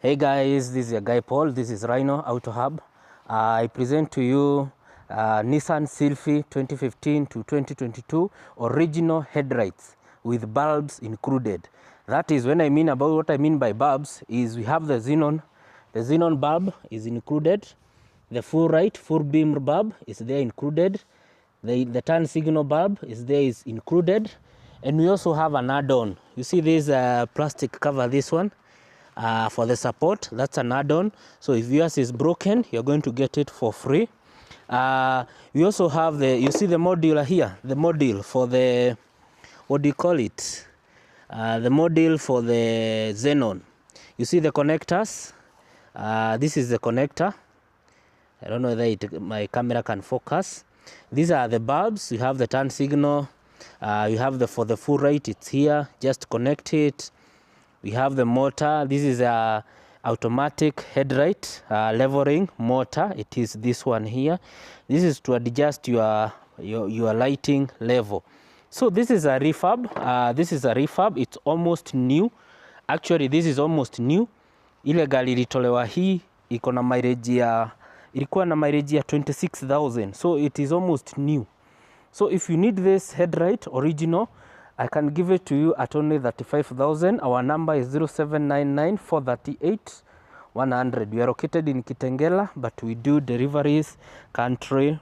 Hey guys, this is your guy Paul. This is Rhino Auto Hub. I present to you Nissan Sylphy 2015 to 2022 original headlights with bulbs included. That is when I mean about what I mean by bulbs is we have the xenon bulb is included. The full beam bulb is there included. The turn signal bulb is there is included. And we also have an add-on. You see this plastic cover, this one. For the support, that's an add-on. So if yours is broken, you're going to get it for free. We also have you see the module here, the module for the, what do you call it? The module for the xenon. You see the connectors. This is the connector. I don't know whether my camera can focus. These are the bulbs. You have the turn signal. You have for the full right, it's here. Just connect it. We have the motor. This is a automatic headlight leveling motor. It is this one here. This is to adjust your lighting level. So this is a refurb. It's almost new. Actually, this is almost new. Ile gari ilitolewa hii iko na mileage ya, ilikuwa na mileage ya 26,000. So it is almost new. So if you need this headlight original, I can give it to you at only 35,000. Our number is 0799 438 100. We are located in Kitengela, but we do deliveries countrywide.